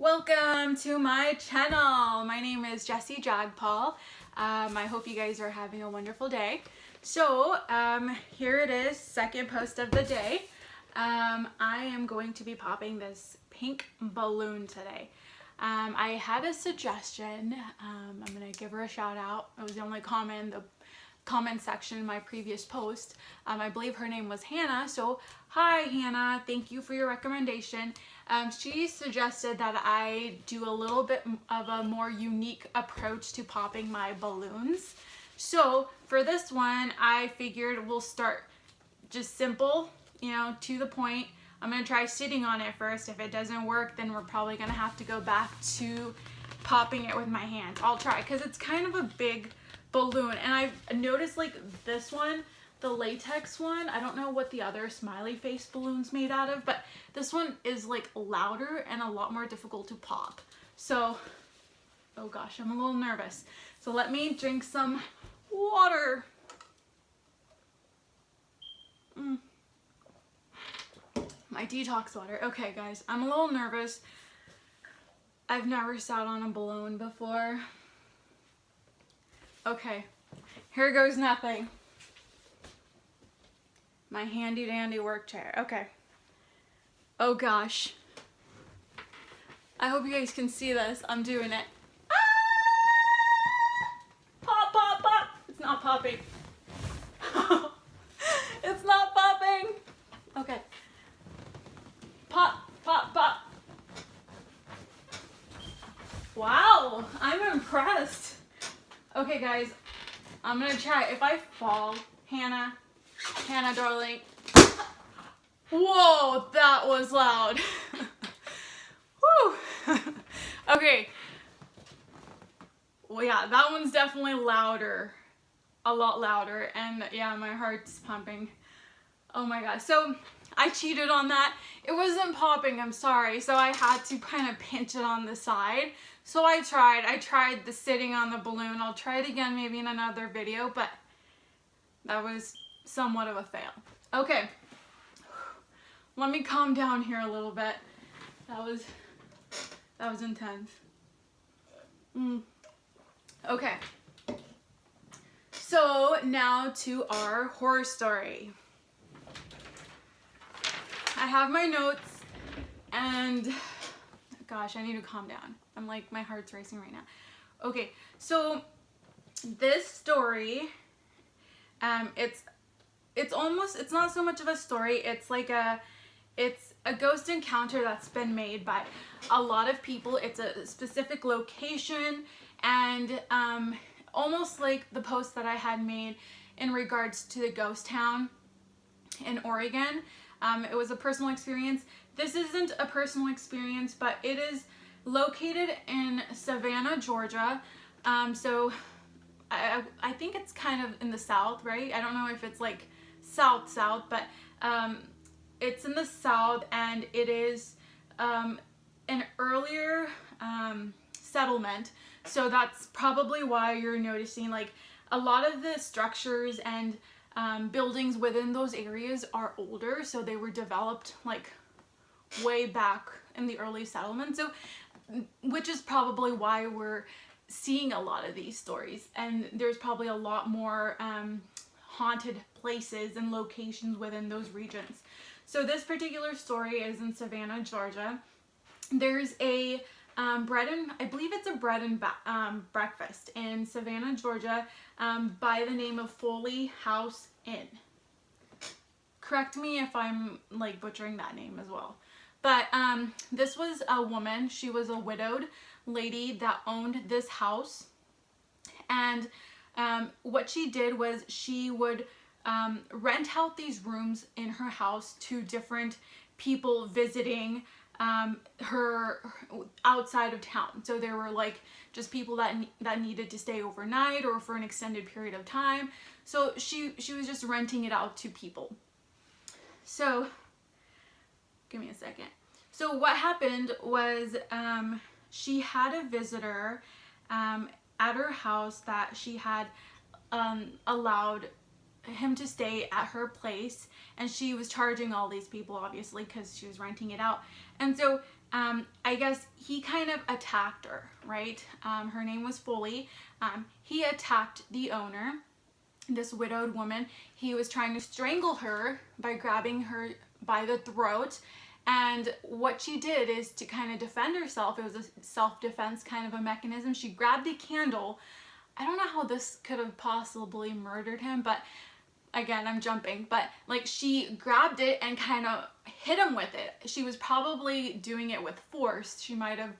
Welcome to my channel. My name is Jessie Jagpal. I hope you guys are having a wonderful day. So here it is, second post of the day. I am going to be popping this pink balloon today. I had a suggestion. I'm gonna give her a shout out. It was the only comment in the comment section in my previous post. I believe her name was Hannah. So hi Hannah, thank you for your recommendation. She suggested that I do a little bit of a more unique approach to popping my balloons. So for this one, I figured we'll start just simple, you know, to the point. I'm gonna try sitting on it first. If it doesn't work, then we're probably gonna have to go back to popping it with my hands. I'll try, because it's kind of a big balloon, and I've noticed like this one, the latex one, I don't know what the other smiley face balloon's made out of, but this one is like louder and a lot more difficult to pop. So, oh gosh, I'm a little nervous. So let me drink some water. My detox water. Okay guys, I'm a little nervous. I've never sat on a balloon before. Okay, here goes nothing. My handy dandy work chair. Okay. Oh gosh. I hope you guys can see this. I'm doing it. Ah! Pop, pop, pop. It's not popping. It's not popping. Okay. Pop, pop, pop. Wow, I'm impressed. Okay guys, I'm gonna try. If I fall, Hannah, darling. Whoa, that was loud. Whew. Okay. Well, yeah, that one's definitely louder. A lot louder. And yeah, my heart's pumping. Oh my god. So I cheated on that. It wasn't popping, I'm sorry. So I had to kind of pinch it on the side. So I tried the sitting on the balloon. I'll try it again maybe in another video, but that was somewhat of a fail. Okay, let me calm down here a little bit. That was intense. Okay, so now to our horror story. I have my notes, and gosh, I need to calm down. I'm like, my heart's racing right now. Okay, so this story, it's not so much of a story. It's like it's a ghost encounter that's been made by a lot of people. It's a specific location, and almost like the post that I had made in regards to the ghost town in Oregon. It was a personal experience. This isn't a personal experience, but it is located in Savannah, Georgia. So I think it's kind of in the south, right? I don't know if it's like south, but it's in the south, and it is an earlier settlement. So that's probably why you're noticing like a lot of the structures and buildings within those areas are older. So they were developed like way back in the early settlement. So which is probably why we're seeing a lot of these stories, and there's probably a lot more haunted places and locations within those regions. So this particular story is in Savannah, Georgia. There's a I believe it's a bread and breakfast in Savannah, Georgia, by the name of Foley House Inn. Correct me if I'm like butchering that name as well. But this was a woman. She was a widowed lady that owned this house, and what she did was she would rent out these rooms in her house to different people visiting her outside of town. So there were like just people that needed to stay overnight or for an extended period of time. So she was just renting it out to people. So give me a second. So what happened was she had a visitor at her house that she had allowed him to stay at her place, and she was charging all these people obviously because she was renting it out. And so I guess he kind of attacked her, right? Her name was Foley. He attacked the owner, this widowed woman. He was trying to strangle her by grabbing her by the throat. And what she did is to kind of defend herself. It was a self-defense kind of a mechanism. She grabbed a candle. I don't know how this could have possibly murdered him, but again, I'm jumping, but like she grabbed it and kind of hit him with it. She was probably doing it with force. She might have,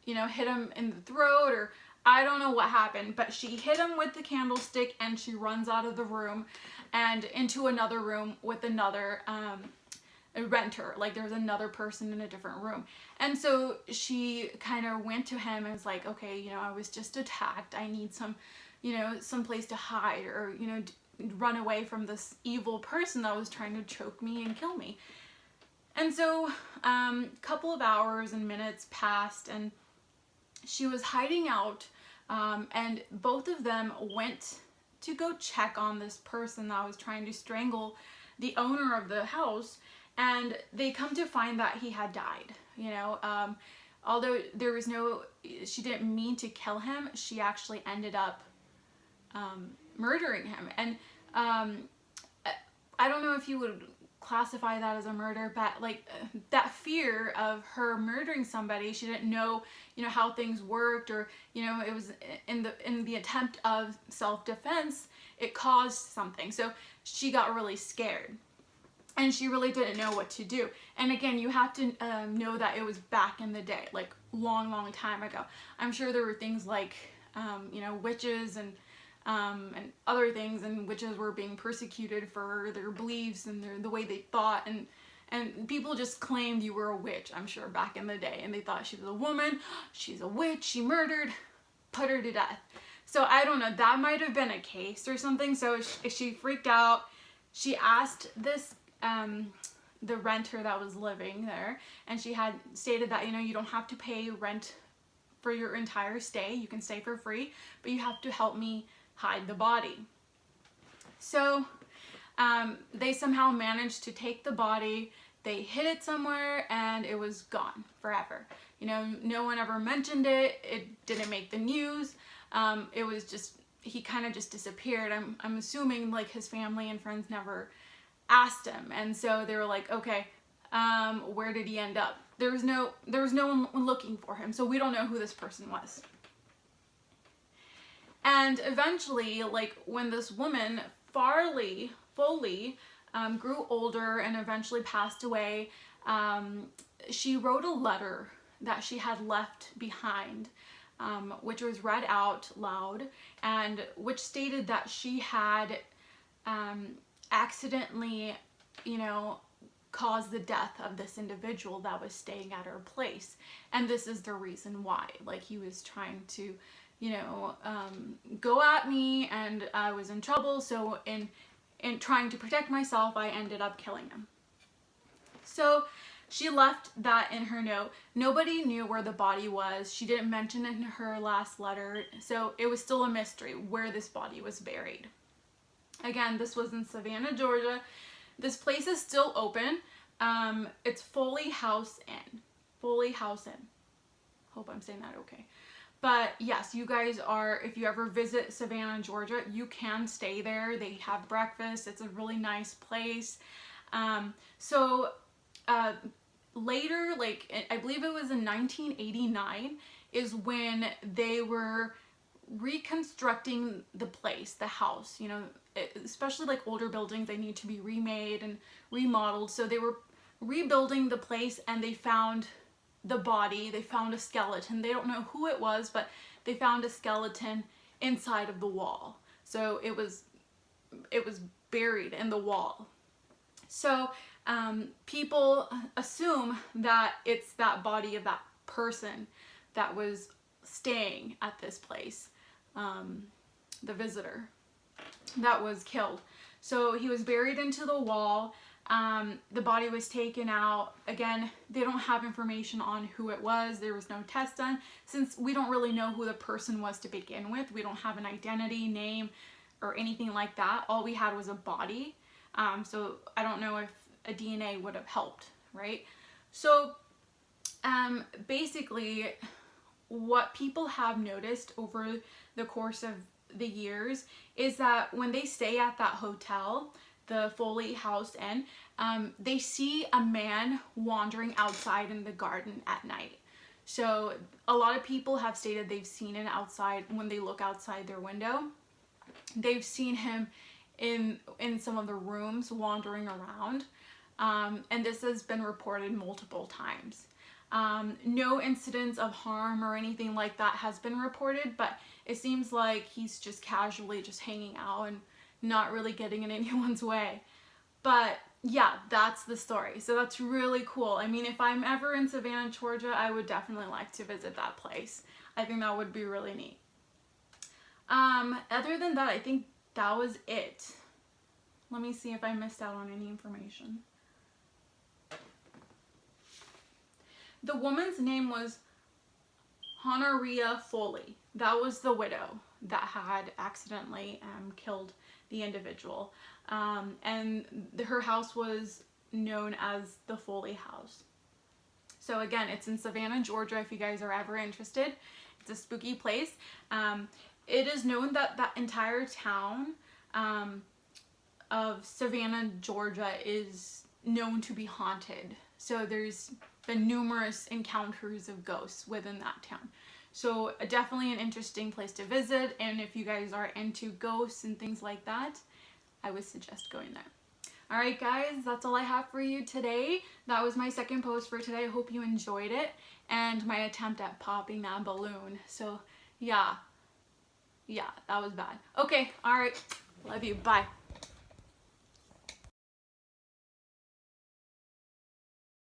you know, hit him in the throat, or I don't know what happened, but she hit him with the candlestick and she runs out of the room and into another room with another renter. Like there was another person in a different room. And so she kind of went to him and was like, okay, you know, I was just attacked. I need some, you know, some place to hide, or, you know, run away from this evil person that was trying to choke me and kill me. And so a couple of hours and minutes passed, and she was hiding out, and both of them went to go check on this person that was trying to strangle the owner of the house, and they come to find that he had died. You know, although there was no, she didn't mean to kill him, she actually ended up murdering him. And I don't know if you would classify that as a murder, but like that fear of her murdering somebody, she didn't know, you know, how things worked, or, you know, it was in the attempt of self-defense, it caused something. So she got really scared and she really didn't know what to do. And again, you have to know that it was back in the day, like long time ago. I'm sure there were things like, you know, witches and other things, and witches were being persecuted for their beliefs and the way they thought, and people just claimed you were a witch, I'm sure, back in the day, and they thought she was a woman, she's a witch, she murdered, put her to death. So I don't know, that might have been a case or something. So she freaked out. She asked this the renter that was living there, and she had stated that, you know, you don't have to pay rent for your entire stay, you can stay for free, but you have to help me hide the body. So they somehow managed to take the body, they hid it somewhere, and it was gone forever. You know, no one ever mentioned it, it didn't make the news, it was just, he kind of just disappeared. I'm assuming like his family and friends never asked him, and so they were like, okay, where did he end up? There was no one looking for him, so we don't know who this person was. And eventually, like when this woman, Foley, grew older and eventually passed away, she wrote a letter that she had left behind, which was read out loud, and which stated that she had accidentally, you know, caused the death of this individual that was staying at her place. And this is the reason why. Like, he was trying to, you know, go at me, and I was in trouble, so in trying to protect myself, I ended up killing him. So she left that in her note. Nobody knew where the body was. She didn't mention it in her last letter, so it was still a mystery where this body was buried. Again, this was in Savannah, Georgia. This place is still open. It's Foley House Inn. Foley House Inn. Hope I'm saying that okay. But yes, you guys are, if you ever visit Savannah, Georgia, you can stay there. They have breakfast. It's a really nice place. Later, like I believe it was in 1989, is when they were reconstructing the place, the house. You know, especially like older buildings, they need to be remade and remodeled. So they were rebuilding the place, and they found the body, they found a skeleton. They don't know who it was, but they found a skeleton inside of the wall. So it was buried in the wall. So people assume that it's that body of that person that was staying at this place, the visitor that was killed. So he was buried into the wall. The body was taken out. Again, they don't have information on who it was. There was no test done. Since we don't really know who the person was to begin with, we don't have an identity, name, or anything like that. All we had was a body. So I don't know if a DNA would have helped, right? So Basically, what people have noticed over the course of the years is that when they stay at that hotel, the Foley House Inn, they see a man wandering outside in the garden at night. So a lot of people have stated they've seen it outside when they look outside their window. They've seen him in some of the rooms wandering around, and this has been reported multiple times. No incidents of harm or anything like that has been reported, but it seems like he's just casually just hanging out and not really getting in anyone's way. But yeah, that's the story. So that's really cool. I mean, if I'm ever in Savannah, Georgia, I would definitely like to visit that place. I think that would be really neat. Other than that, I think that was it. Let me see if I missed out on any information. The woman's name was Honoria Foley. That was the widow that had accidentally killed the individual. And her house was known as the Foley House. So again, it's in Savannah, Georgia, if you guys are ever interested. It's a spooky place. It is known that that entire town of Savannah, Georgia is known to be haunted. So there's been numerous encounters of ghosts within that town. So definitely an interesting place to visit, and if you guys are into ghosts and things like that, I would suggest going there. Alright guys, that's all I have for you today. That was my second post for today. I hope you enjoyed it, and my attempt at popping that balloon. So yeah, that was bad. Okay, alright, love you, bye.